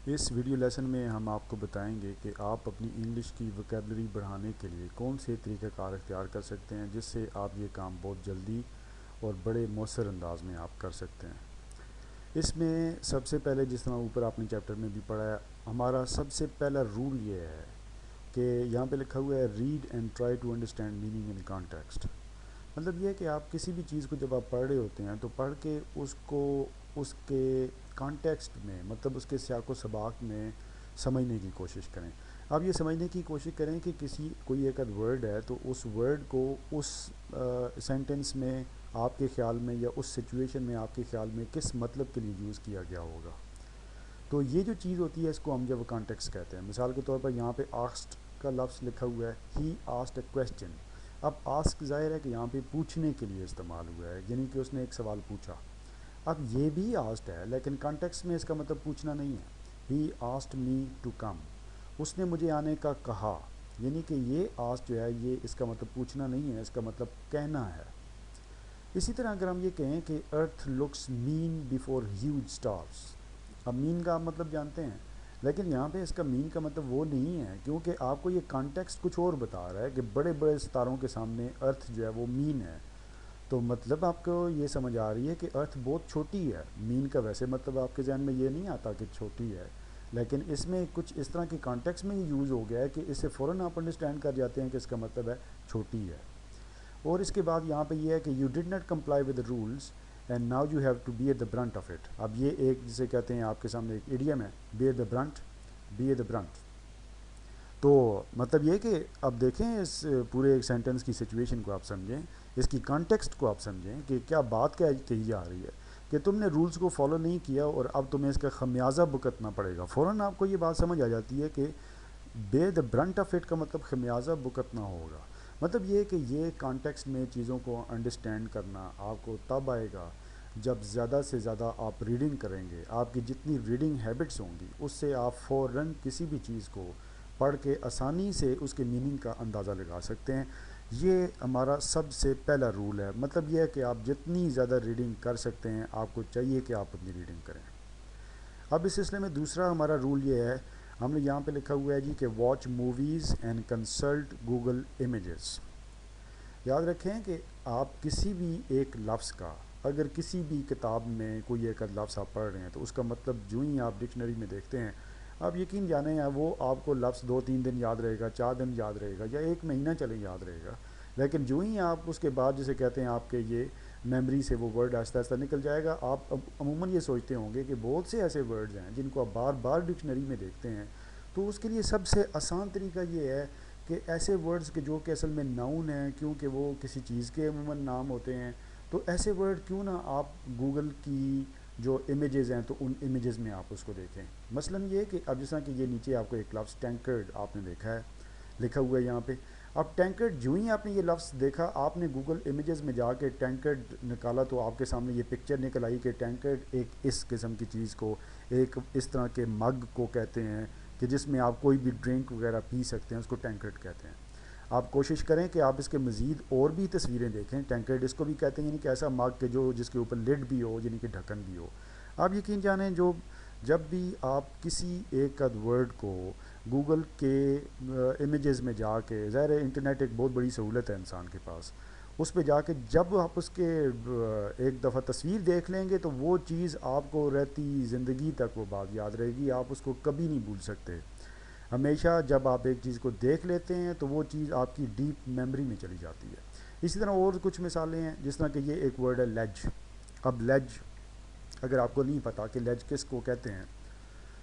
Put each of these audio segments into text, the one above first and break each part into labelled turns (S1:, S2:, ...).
S1: इस video lesson में हम आपको बताएंगे कि आप अपनी इंग्लिश की वोकेबलरी बढ़ाने के लिए कौन से तरीक़ाकार इख्तियार कर सकते हैं जिससे आप ये काम बहुत जल्दी और बड़े मौसर अंदाज में आप कर सकते हैं। इसमें सबसे पहले, जिस तरह ऊपर आपने चैप्टर में भी पढ़ा है, हमारा सबसे पहला रूल ये है कि यहाँ पे लिखा हुआ है read and try to understand meaning in context. मतलब ये है कि आप किसी भी चीज़ को जब आप पढ़ रहे होते हैं तो पढ़ के उसको उसके कॉन्टेक्स्ट में, मतलब उसके सियाक़ो सबाक़ में समझने की कोशिश करें। आप ये समझने की कोशिश करें कि कोई एक वर्ड है तो उस वर्ड को उस सेंटेंस में आपके ख़्याल में या उस सिचुएशन में आपके ख्याल में किस मतलब के लिए यूज़ किया गया होगा। तो ये जो चीज़ होती है इसको हम जब कॉन्टेक्स्ट कहते हैं। मिसाल के तौर पर यहाँ पे आस्क्ड का लफ्ज़ लिखा हुआ है, ही आस्क्ड अ क्वेश्चन। अब आस्क ज़ाहिर है कि यहाँ पे पूछने के लिए इस्तेमाल हुआ है, यानी कि उसने एक सवाल पूछा। अब ये भी आस्क्ड है लेकिन कॉन्टेक्स्ट में इसका मतलब पूछना नहीं है। He asked me to come, उसने मुझे आने का कहा, यानी कि ये आस्क्ड जो है ये इसका मतलब पूछना नहीं है, इसका मतलब कहना है। इसी तरह अगर हम ये कहें कि earth looks mean before huge stars, अब मीन का आप मतलब जानते हैं, लेकिन यहाँ पे इसका मीन का मतलब वो नहीं है, क्योंकि आपको ये कॉन्टेक्स्ट कुछ और बता रहा है कि बड़े बड़े सितारों के सामने अर्थ जो है वो मीन है। तो मतलब आपको ये समझ आ रही है कि अर्थ बहुत छोटी है। मीन का वैसे मतलब आपके जहन में ये नहीं आता कि छोटी है, लेकिन इसमें कुछ इस तरह के कॉन्टेक्स्ट में ये यूज़ हो गया है कि इससे फ़ौरन आप अंडरस्टैंड कर जाते हैं कि इसका मतलब है छोटी है। और इसके बाद यहाँ पे ये है कि you did not comply with the rules and now you have to bear the brunt of it. अब ये एक जिसे कहते हैं, आपके सामने एक इडियम है, beer the Brunt, beer the Brunt. तो मतलब ये कि अब देखें इस पूरे एक सेंटेंस की सिचुएशन को आप समझें, इसकी कॉन्टेक्स्ट को आप समझें कि क्या बात क्या कही जा रही है कि तुमने रूल्स को फॉलो नहीं किया और अब तुम्हें इसका खमियाजा भुगतना पड़ेगा। फ़ौरन आपको ये बात समझ आ जाती है कि बे द ब्रंट ऑफ इट का मतलब खमियाजा भुगतना होगा। मतलब ये कि ये कॉन्टेक्स्ट में चीज़ों को अंडरस्टैंड करना आपको तब आएगा जब ज़्यादा से ज़्यादा आप रीडिंग करेंगे। आपकी जितनी रीडिंग हैबिट्स होंगी उससे आप फ़ौरन किसी भी चीज़ को पढ़ के आसानी से उसके मीनिंग का अंदाज़ा लगा सकते हैं। ये हमारा सबसे पहला रूल है। मतलब यह है कि आप जितनी ज़्यादा रीडिंग कर सकते हैं आपको चाहिए कि आप उतनी रीडिंग करें। अब इस सिलसिले में दूसरा हमारा रूल ये है, हमने यहाँ पे लिखा हुआ है जी कि watch movies and consult Google images. याद रखें कि आप किसी भी एक लफ्ज़ का, अगर किसी भी किताब में कोई एक लफ्ज़ आप पढ़ रहे हैं तो उसका मतलब जो ही आप डिक्शनरी में देखते हैं, आप यकीन जाने हैं वो आपको लफ्ज़ 2-3 दिन याद रहेगा, 4 दिन याद रहेगा या 1 महीना चले याद रहेगा। लेकिन जो ही आप उसके बाद जिसे कहते हैं आपके ये मेमोरी से वो वर्ड आहिस्ता आहिस्ता निकल जाएगा। आप अमूमन ये सोचते होंगे कि बहुत से ऐसे वर्ड्स हैं जिनको आप बार बार डिक्शनरी में देखते हैं, तो उसके लिए सबसे आसान तरीका ये है कि ऐसे वर्ड्स के जो कि असल में नाउन हैं, क्योंकि वो किसी चीज़ के अमूमन नाम होते हैं, तो ऐसे वर्ड क्यों ना आप गूगल की जो इमेजेस हैं तो उन इमेजेस में आप उसको देखें। मसलन ये कि अब जैसा कि ये नीचे आपको एक लफ्ज़ टैंकर्ड आपने देखा है, लिखा हुआ है यहाँ पे। अब टैंकर्ड जो ही आपने ये लफ्ज़ देखा, आपने गूगल इमेजेस में जाके टैंकर्ड निकाला तो आपके सामने ये पिक्चर निकल आई कि टैंकर्ड एक इस किस्म की चीज़ को, एक इस तरह के मग को कहते हैं कि जिसमें आप कोई भी ड्रिंक वगैरह पी सकते हैं, उसको टैंकर्ड कहते हैं। आप कोशिश करें कि आप इसके मज़ीद और भी तस्वीरें देखें। टैंकर्ड इसको भी कहते हैं, यानी कि ऐसा मग के जो जिसके ऊपर लिड भी हो, यानी कि ढक्कन भी हो। आप यकीन जानें, जो जब भी आप किसी एक वर्ड को गूगल के इमेजेस में जाके, ज़ाहिर है इंटरनेट एक बहुत बड़ी सहूलत है इंसान के पास, उस पे जाके जब आप उसके एक दफ़ा तस्वीर देख लेंगे तो वो चीज़ आपको रहती ज़िंदगी तक वो बात याद रहेगी, आप उसको कभी नहीं भूल सकते। हमेशा जब आप एक चीज़ को देख लेते हैं तो वो चीज़ आपकी डीप मेमोरी में चली जाती है। इसी तरह और कुछ मिसालें हैं, जिस तरह कि ये एक वर्ड है लेज। अब लेज, अगर आपको नहीं पता कि लेज किस को कहते हैं,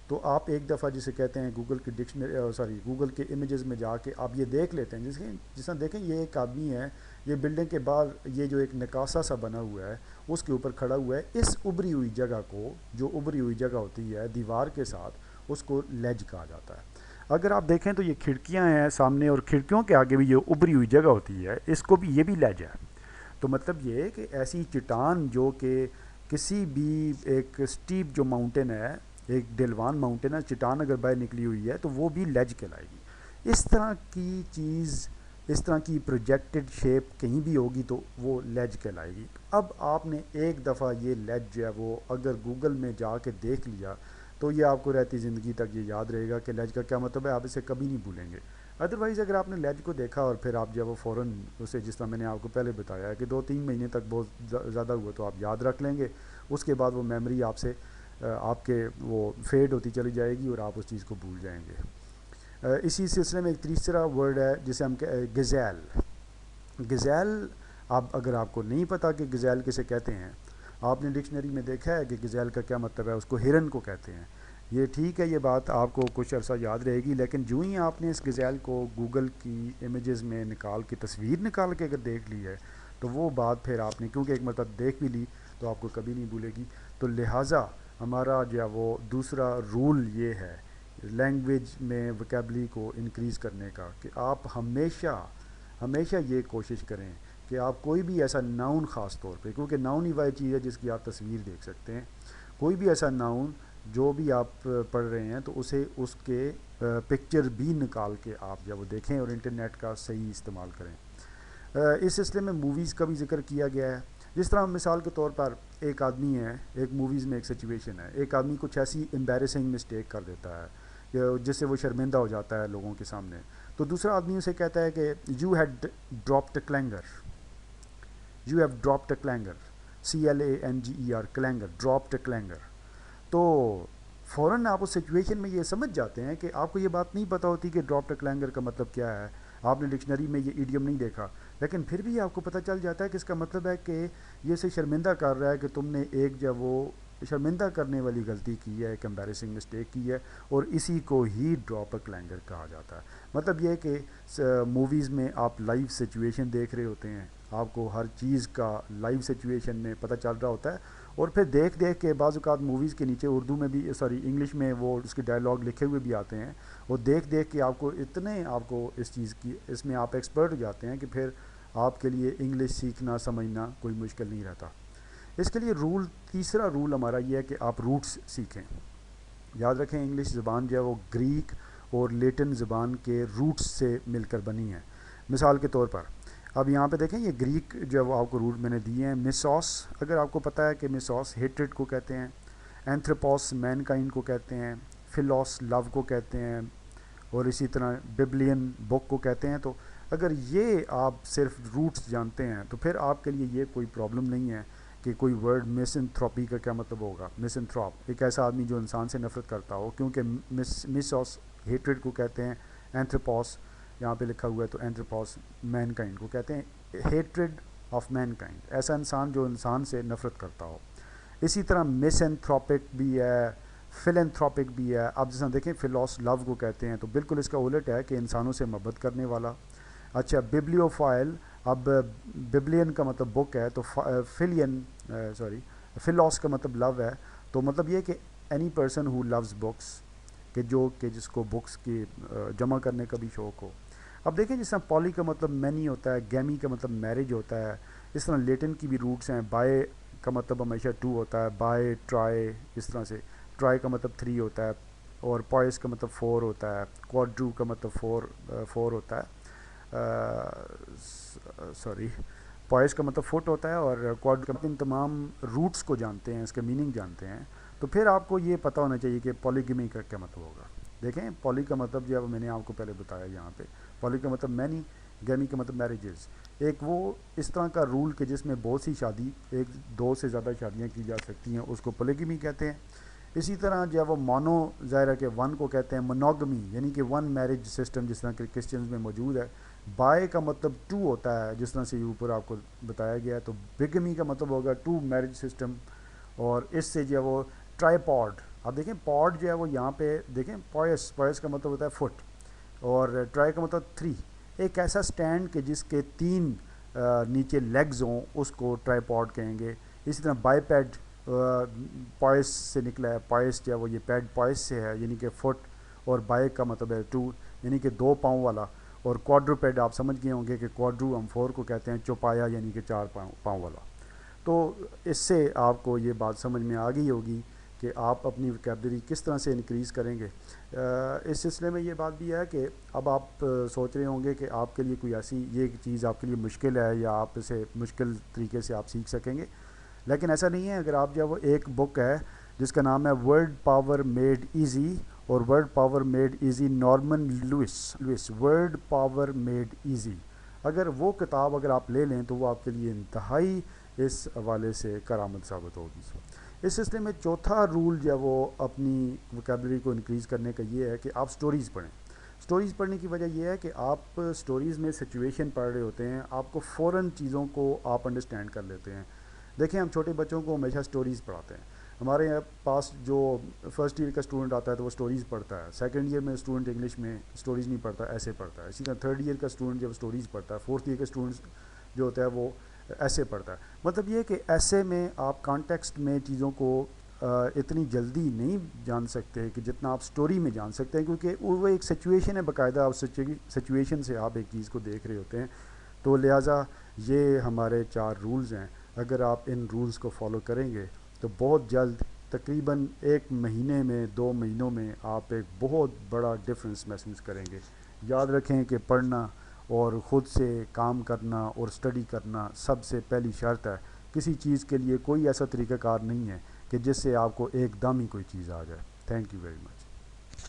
S1: तो आप एक दफ़ा जिसे कहते हैं गूगल की गूगल के इमेजेस में जाके आप ये देख लेते हैं। जिस तरह देखें, ये एक आदमी है, ये बिल्डिंग के बाहर ये जो एक नकासा सा बना हुआ है उसके ऊपर खड़ा हुआ है। इस उभरी हुई जगह को, जो उभरी हुई जगह होती है दीवार के साथ, उसको लेज कहा जाता है। अगर आप देखें तो ये खिड़कियां हैं सामने और खिड़कियों के आगे भी ये उभरी हुई जगह होती है, इसको भी, ये भी लेज है। तो मतलब ये है कि ऐसी चट्टान जो कि किसी भी एक स्टीप जो माउंटेन है, एक डेलवान माउंटेन है, चट्टान अगर बाहर निकली हुई है तो वो भी लेज कहलाएगी। इस तरह की चीज़, इस तरह की प्रोजेक्टेड शेप कहीं भी होगी तो वो लेज कहलाएगी। अब आपने एक दफ़ा ये लेज जो है वो अगर गूगल में जाके देख लिया तो ये आपको रहती ज़िंदगी तक ये याद रहेगा कि लहज का क्या मतलब है, आप इसे कभी नहीं भूलेंगे। अदरवाइज़ अगर आपने लहज को देखा और फिर आप जब वो फ़ौरन उसे, जिस तरह मैंने आपको पहले बताया है कि 2-3 महीने तक बहुत ज़्यादा हुआ तो आप याद रख लेंगे, उसके बाद वो मेमोरी आपसे आपके वो फेड होती चली जाएगी और आप उस चीज़ को भूल जाएंगे। इसी सिलसिले में एक तीसरा वर्ड है जिसे हम गज़ैल। गज़ैल, आप अगर आपको नहीं पता कि गज़ैल किसे कहते हैं, आपने डिक्शनरी में देखा है कि गज़ैल का क्या मतलब है, उसको हिरन को कहते हैं। ये ठीक है, ये बात आपको कुछ अरसा याद रहेगी, लेकिन जो ही आपने इस गज़ैल को गूगल की इमेजेस में निकाल के, तस्वीर निकाल के अगर देख ली है, तो वो बात फिर आपने क्योंकि एक मरतबा देख भी ली तो आपको कभी नहीं भूलेगी। तो लिहाजा हमारा जो है वो दूसरा रूल ये है लैंग्वेज में वोकेबलरी को इंक्रीज़ करने का कि आप हमेशा हमेशा ये कोशिश करें कि आप कोई भी ऐसा नाउन ख़ास तौर पे, क्योंकि नाउन ही वह चीज़ है जिसकी आप तस्वीर देख सकते हैं, कोई भी ऐसा नाउन जो भी आप पढ़ रहे हैं तो उसे उसके पिक्चर भी निकाल के आप जब वो देखें और इंटरनेट का सही इस्तेमाल करें। इस सिलसिले में मूवीज़ का भी जिक्र किया गया है। जिस तरह मिसाल के तौर पर एक आदमी है, एक मूवीज़ में एक सिचुएशन है, एक आदमी कुछ ऐसी एम्बैरेसिंग मिस्टेक कर देता है जिससे वो शर्मिंदा हो जाता है लोगों के सामने, तो दूसरा आदमी उसे कहता है कि you had dropped clangour, you have dropped clangour, CLANGER, clangour, dropped clangour. तो फ़ौरन आप उस सिचुएशन में ये समझ जाते हैं कि आपको ये बात नहीं पता होती कि ड्रॉप्ड क्लैंगर का मतलब क्या है, आपने डिक्शनरी में ये ईडियम नहीं देखा, लेकिन फिर भी आपको पता चल जाता है कि इसका मतलब है कि ये इसे शर्मिंदा कर रहा है कि तुमने एक जब वो शर्मिंदा करने वाली गलती की है, एक एम्बैरेसिंग मिस्टेक की है, और इसी को ही ड्रॉप क्लैंगर कहा जाता है। मतलब ये है कि मूवीज़ में आप लाइव सिचुएशन देख रहे होते हैं, आपको हर चीज़ का लाइव सिचुएशन में पता चल रहा होता है, और फिर देख देख के बाज़ औक़ात मूवीज़ के नीचे उर्दू में भी, सॉरी इंग्लिश में वो उसके डायलॉग लिखे हुए भी आते हैं, और देख देख के आपको इस चीज़ की, इसमें आप एक्सपर्ट हो जाते हैं कि फिर आपके लिए इंग्लिश सीखना समझना कोई मुश्किल नहीं रहता। इसके लिए तीसरा रूल हमारा ये है कि आप रूट्स सीखें। याद रखें, इंग्लिश ज़बान जो है वो ग्रीक और लेटिन ज़बान के रूट्स से मिलकर बनी है। मिसाल के तौर पर अब यहाँ पे देखें, ये ग्रीक जो है वो आपको रूट मैंने दिए हैं। मिसॉस, अगर आपको पता है कि मिसॉस हेट्रेड को कहते हैं, एंथ्रोपोस मैनकाइंड को कहते हैं, फिलोस लव को कहते हैं, और इसी तरह बिब्लियन बुक को कहते हैं। तो अगर ये आप सिर्फ रूट्स जानते हैं तो फिर आपके लिए ये कोई प्रॉब्लम नहीं है कि कोई वर्ड मिसएंथ्रोपी का क्या मतलब होगा। मिसएंथ्रोप एक ऐसा आदमी जो इंसान से नफरत करता हो, क्योंकि मिसॉस हेट्रेड को कहते हैं, एंथ्रोपोस यहाँ पे लिखा हुआ है तो एंथ्रोपोस मैनकाइंड को कहते हैं, हेट्रेड ऑफ मैनकाइंड, ऐसा इंसान जो इंसान से नफरत करता हो। इसी तरह मिसएंथ्रोपिक भी है, फिलेंथ्रोपिक भी है। आप जैसा देखें फिलोस लव को कहते हैं तो बिल्कुल इसका उलट है कि इंसानों से मोहब्बत करने वाला। अच्छा, बिब्लियोफाइल, अब बिब्लियन का मतलब बुक है, तो फिलोस का मतलब लव है, तो मतलब ये कि any person who loves books, कि जिसको बुक्स की जमा करने का भी शौक़ हो। अब देखें, जिस तरह पॉली का मतलब मैनी होता है, गैमी का मतलब मैरिज होता है, इस तरह लेटिन की भी रूट्स हैं। बाय का मतलब हमेशा 2 होता है, बाय ट्राई, इस तरह से ट्राई का मतलब 3 होता है, और पॉइस का मतलब 4 होता है, क्वाड्रू का मतलब 4 होता है, सॉरी पॉइस का मतलब फुट होता है, और क्वाड का मतलब, इन तमाम रूट्स को जानते हैं, इसके मीनिंग जानते हैं, तो फिर आपको ये पता होना चाहिए कि पॉलीगमी का क्या मतलब होगा। देखें, पॉली का मतलब जो है मैंने आपको पहले बताया यहाँ पे, पॉली का मतलब मैनी, गैमी का मतलब मैरिजेस। एक वो इस तरह का रूल कि जिसमें बहुत सी शादी, 1-2 से ज़्यादा शादियाँ की जा सकती हैं, उसको पॉलीगमी कहते हैं। इसी तरह जो है वो मोनो, ज़ाहिर है कि 1 को कहते हैं मोनोगमी, यानी कि 1 मैरिज सिस्टम जिस तरह के क्रिश्चियंस में मौजूद है। बाय का मतलब 2 होता है, जिस तरह से ऊपर आपको बताया गया है, तो बिगमी का मतलब होगा 2 मैरिज सिस्टम। और इससे जो है वो ट्राईपॉड, आप देखें पॉड जो है वो यहाँ पे देखें, पॉयस का मतलब होता है फुट, और ट्राई का मतलब 3, एक ऐसा स्टैंड के जिसके 3 नीचे लेग्स हों उसको ट्राईपॉड कहेंगे। इसी तरह बाईपैड पॉइस से निकला है, पॉइस जो है वो ये पैड पॉइस से है, यानी कि फुट, और बाय का मतलब है 2, यानी कि 2 पाँव वाला। और क्वाड्रूपेड आप समझ गए होंगे कि क्वाड्रू हम 4 को कहते हैं, चौपाया यानी कि 4 पाँव वाला। तो इससे आपको ये बात समझ में आ गई होगी कि आप अपनी वोकैबलरी किस तरह से इंक्रीज़ करेंगे। इस सिलसिले में ये बात भी है कि अब आप सोच रहे होंगे कि आपके लिए कोई ऐसी ये चीज़ आपके लिए मुश्किल है या आप इसे मुश्किल तरीके से आप सीख सकेंगे, लेकिन ऐसा नहीं है। अगर आप जो वो एक बुक है जिसका नाम है वर्ड पावर मेड इजी, और word power made easy Norman Lewis, word power made easy. अगर वो किताब अगर आप ले लें तो वो आपके लिए इंतहाई इस हवाले से करामत साबित होगी। इस सिलसिले में चौथा रूल जो है वो अपनी वोकैबुलरी को इंक्रीज़ करने का ये है कि आप स्टोरीज़ पढ़ें। स्टोरीज़ पढ़ने की वजह यह है कि आप स्टोरीज़ में सिचुएशन पढ़ रहे होते हैं, आपको फ़ौरन चीज़ों को आप अंडरस्टैंड कर लेते हैं। देखें, हम छोटे बच्चों को हमेशा स्टोरीज़ पढ़ाते हैं। हमारे यहाँ पास जो फर्स्ट ईयर का स्टूडेंट आता है तो वो स्टोरीज़ पढ़ता है, सेकंड ईयर में स्टूडेंट इंग्लिश में स्टोरीज़ नहीं पढ़ता, ऐसे पढ़ता है। इसी तरह थर्ड ईयर का स्टूडेंट जब स्टोरीज़ पढ़ता है, फोर्थ ईयर का स्टूडेंट जो होता है वो ऐसे पढ़ता है। मतलब ये कि ऐसे में आप कॉन्टेक्स्ट में चीज़ों को इतनी जल्दी नहीं जान सकते कि जितना आप स्टोरी में जान सकते हैं, क्योंकि वो एक सिचुएशन है, बाकायदा आप सिचुएशन से आप एक चीज़ को देख रहे होते हैं। तो लिहाजा ये हमारे 4 रूल्स हैं। अगर आप इन रूल्स को फॉलो करेंगे तो बहुत जल्द, तकरीबन 1 महीने में 2 महीनों में आप एक बहुत बड़ा डिफरेंस महसूस करेंगे। याद रखें कि पढ़ना और ख़ुद से काम करना और स्टडी करना सबसे पहली शर्त है। किसी चीज़ के लिए कोई ऐसा तरीक़ाकार नहीं है कि जिससे आपको एकदम ही कोई चीज़ आ जाए। Thank you very much.